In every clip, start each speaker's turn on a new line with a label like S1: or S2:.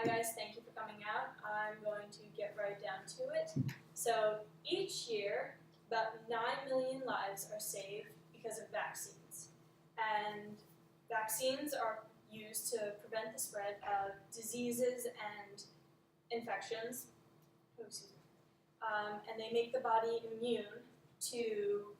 S1: Hi guys, thank you for coming out. I'm going to get right down to it. So each year, about 9 million lives are saved because of vaccines. And vaccines are used to prevent the spread of diseases and infections. And they make the body immune to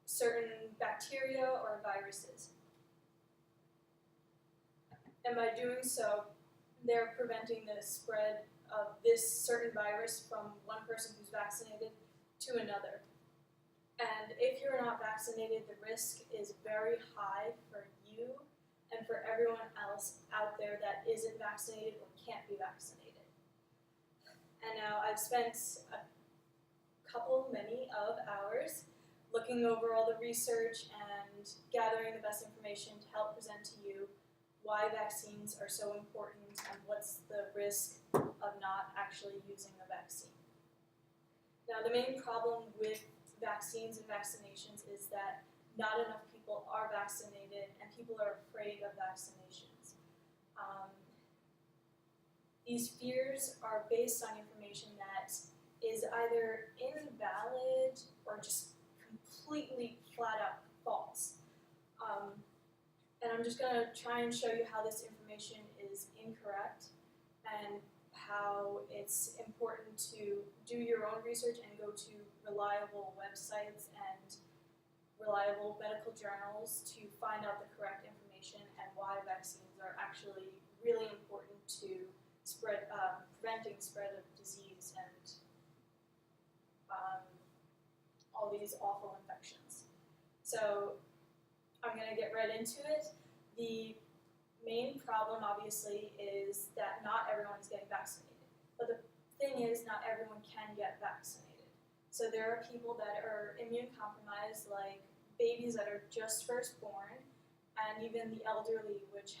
S1: certain bacteria or viruses. And by doing so, they're preventing the spread of this certain virus from one person who's vaccinated to another. And if you're not vaccinated, the risk is very high for you and for everyone else out there that isn't vaccinated or can't be vaccinated. And now I've spent many hours looking over all the research and gathering the best information to help present to you why vaccines are so important and what's the risk of not actually using a vaccine. Now, the main problem with vaccines and vaccinations is that not enough people are vaccinated and people are afraid of vaccinations. These fears are based on information that is either invalid or just completely flat out false. And I'm just going to try and show you how this information is incorrect and how it's important to do your own research and go to reliable websites and reliable medical journals to find out the correct information and why vaccines are actually really important to preventing spread of disease and all these awful infections. So I'm going to get right into it. The main problem, obviously, is that not everyone is getting vaccinated. But the thing is, not everyone can get vaccinated. So there are people that are immune compromised, like babies that are just first born, and even the elderly, which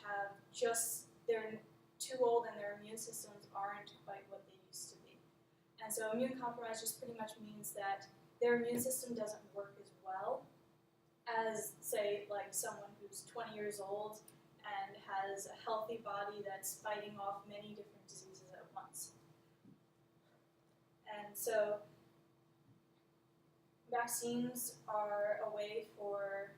S1: they're too old and their immune systems aren't quite what they used to be. And so immune compromise just pretty much means that their immune system doesn't work as well as, say, like someone who's 20 years old and has a healthy body that's fighting off many different diseases at once. And so vaccines are a way for,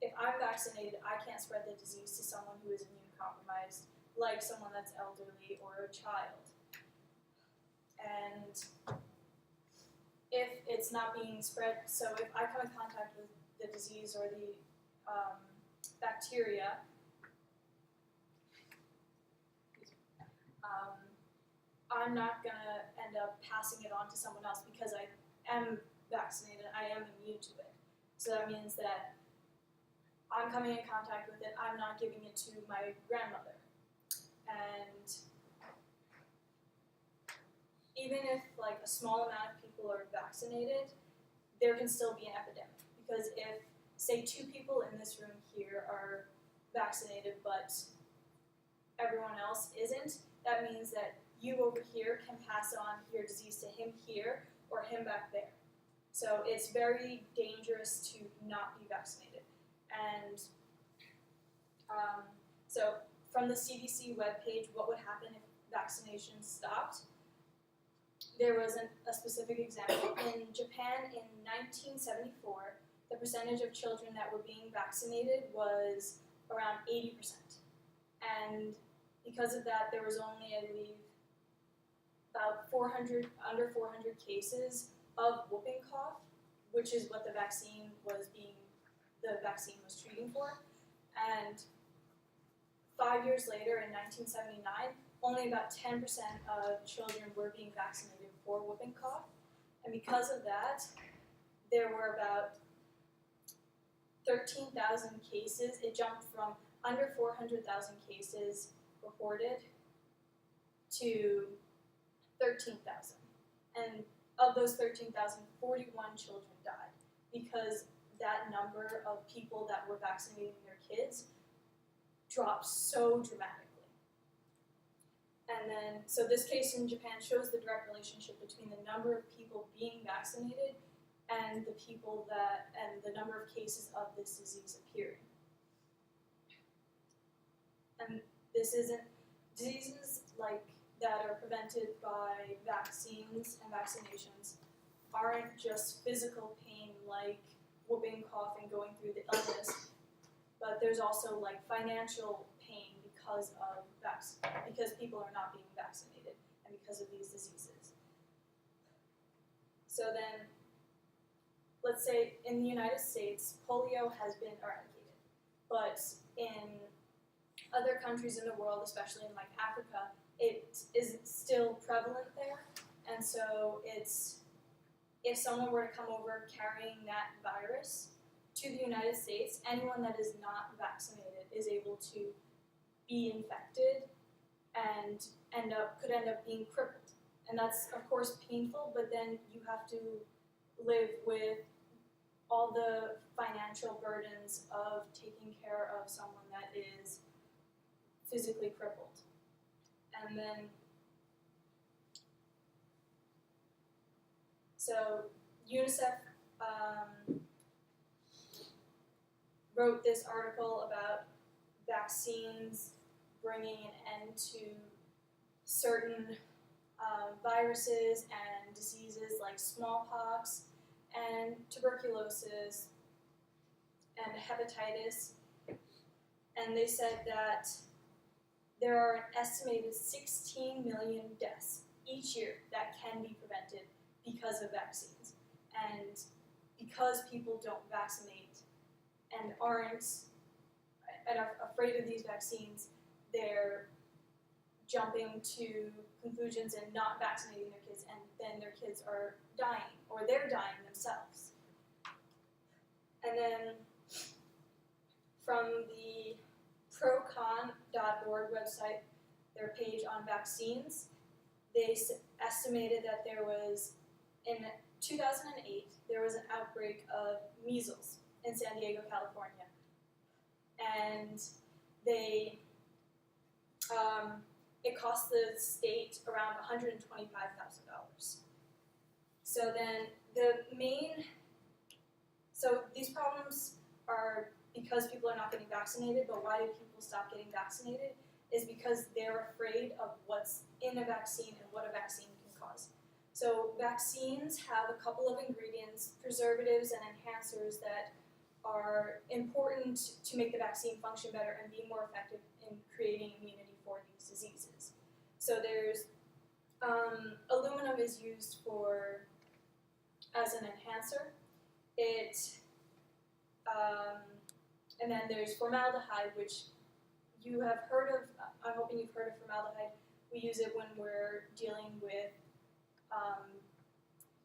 S1: if I'm vaccinated, I can't spread the disease to someone who is immune compromised, like someone that's elderly or a child. And if it's not being spread, so if I come in contact with the disease or the bacteria, I'm not going to end up passing it on to someone else because I am vaccinated, I am immune to it. So that means that I'm coming in contact with it, I'm not giving it to my grandmother. And even if like a small amount of people are vaccinated, there can still be an epidemic. Because if, say, 2 people in this room here are vaccinated, but everyone else isn't, that means that you over here can pass on your disease to him here or him back there. So it's very dangerous to not be vaccinated. And so from the CDC webpage, what would happen if vaccination stopped? There was a specific example. In Japan in 1974, the percentage of children that were being vaccinated was around 80%. And because of that, there was only, I believe, about under 400 cases of whooping cough, which is what the vaccine was treating for. And 5 years later, in 1979, only about 10% of children were being vaccinated for whooping cough. And because of that, there were about 13,000 cases. It jumped from under 400,000 cases reported to 13,000. And of those 13,000, 41 children died because that number of people that were vaccinating their kids dropped so dramatically. And then, so this case in Japan shows the direct relationship between the number of people being vaccinated and the number of cases of this disease appearing. And this isn't, diseases that are prevented by vaccines and vaccinations aren't just physical pain like whooping cough and going through the illness, but there's also like financial pain because people are not being vaccinated and because of these diseases. So then, let's say in the United States, polio has been eradicated, but in other countries in the world, especially in like Africa, it is still prevalent there, and so if someone were to come over carrying that virus to the United States, anyone that is not vaccinated is able to be infected and could end up being crippled. And that's, of course, painful, but then you have to live with all the financial burdens of taking care of someone that is physically crippled. And then, so UNICEF wrote this article about vaccines bringing an end to certain viruses and diseases like smallpox and tuberculosis and hepatitis. And they said that there are an estimated 16 million deaths each year that can be prevented because of vaccines. And because people don't vaccinate and are afraid of these vaccines, they're jumping to conclusions and not vaccinating their kids, and then their kids are dying, or they're dying themselves. And then from the procon.org website, their page on vaccines, they estimated that there was, in 2008, there was an outbreak of measles in San Diego, California. And it cost the state around $125,000. So then so these problems are because people are not getting vaccinated, but why do people stop getting vaccinated? Is because they're afraid of what's in a vaccine and what a vaccine can cause. So vaccines have a couple of ingredients, preservatives and enhancers that are important to make the vaccine function better and be more effective in creating immunity for these diseases. So there's aluminum is used as an enhancer. And then there's formaldehyde, which you have heard of. I'm hoping you've heard of formaldehyde. We use it when we're dealing with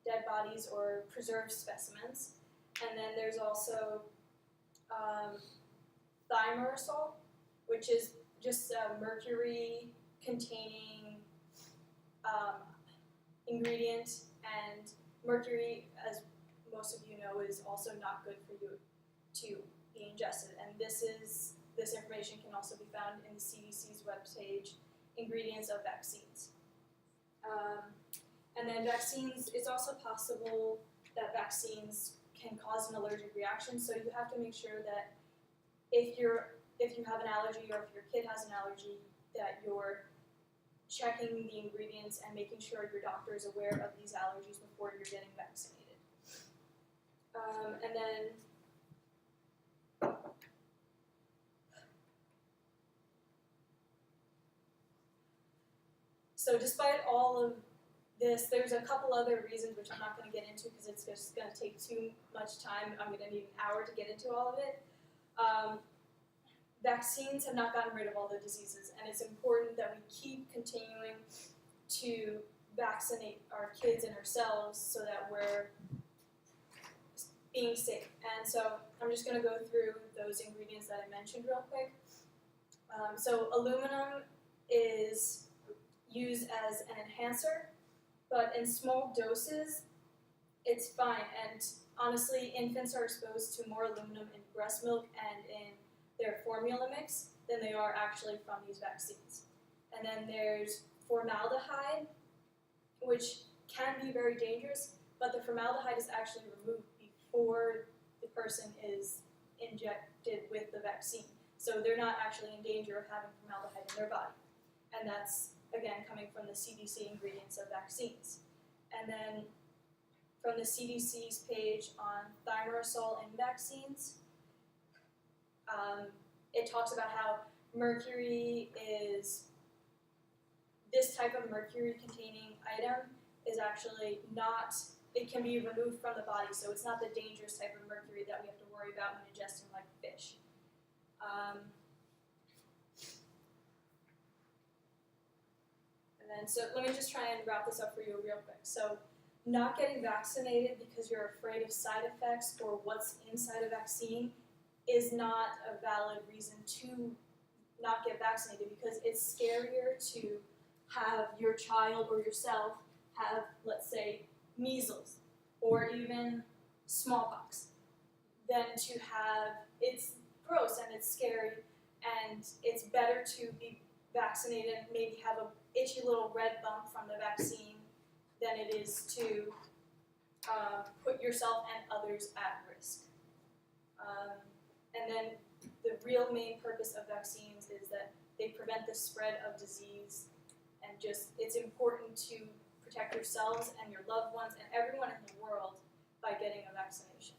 S1: dead bodies or preserved specimens. And then there's also thimerosal, which is just a mercury-containing ingredient, and mercury, as most of you know, is also not good for you to be ingested. And this information can also be found in the CDC's webpage, Ingredients of Vaccines. And then vaccines, it's also possible that vaccines can cause an allergic reaction, so you have to make sure that if you have an allergy or if your kid has an allergy, that you're checking the ingredients and making sure your doctor is aware of these allergies before you're getting vaccinated. And then so despite all of this, there's a couple other reasons which I'm not going to get into because it's just going to take too much time. I'm going to need an hour to get into all of it. Vaccines have not gotten rid of all the diseases, and it's important that we keep continuing to vaccinate our kids and ourselves so that we're being safe. And so I'm just going to go through those ingredients that I mentioned real quick. So aluminum is used as an enhancer, but in small doses, it's fine. And honestly, infants are exposed to more aluminum in breast milk and in their formula mix than they are actually from these vaccines. And then there's formaldehyde, which can be very dangerous, but the formaldehyde is actually removed before the person is injected with the vaccine. So they're not actually in danger of having formaldehyde in their body. And that's again, coming from the CDC ingredients of vaccines. And then from the CDC's page on thimerosal in vaccines, it talks about how mercury is, this type of mercury-containing item is actually not, it can be removed from the body, so it's not the dangerous type of mercury that we have to worry about when ingesting like fish. And then, so let me just try and wrap this up for you real quick. So, not getting vaccinated because you're afraid of side effects or what's inside a vaccine is not a valid reason to not get vaccinated, because it's scarier to have your child or yourself have, let's say, measles or even smallpox than to have, it's gross and it's scary, and it's better to be vaccinated and maybe have a itchy little red bump from the vaccine than it is to put yourself and others at risk. And then the real main purpose of vaccines is that they prevent the spread of disease, and just it's important to protect yourselves and your loved ones and everyone in the world by getting a vaccination.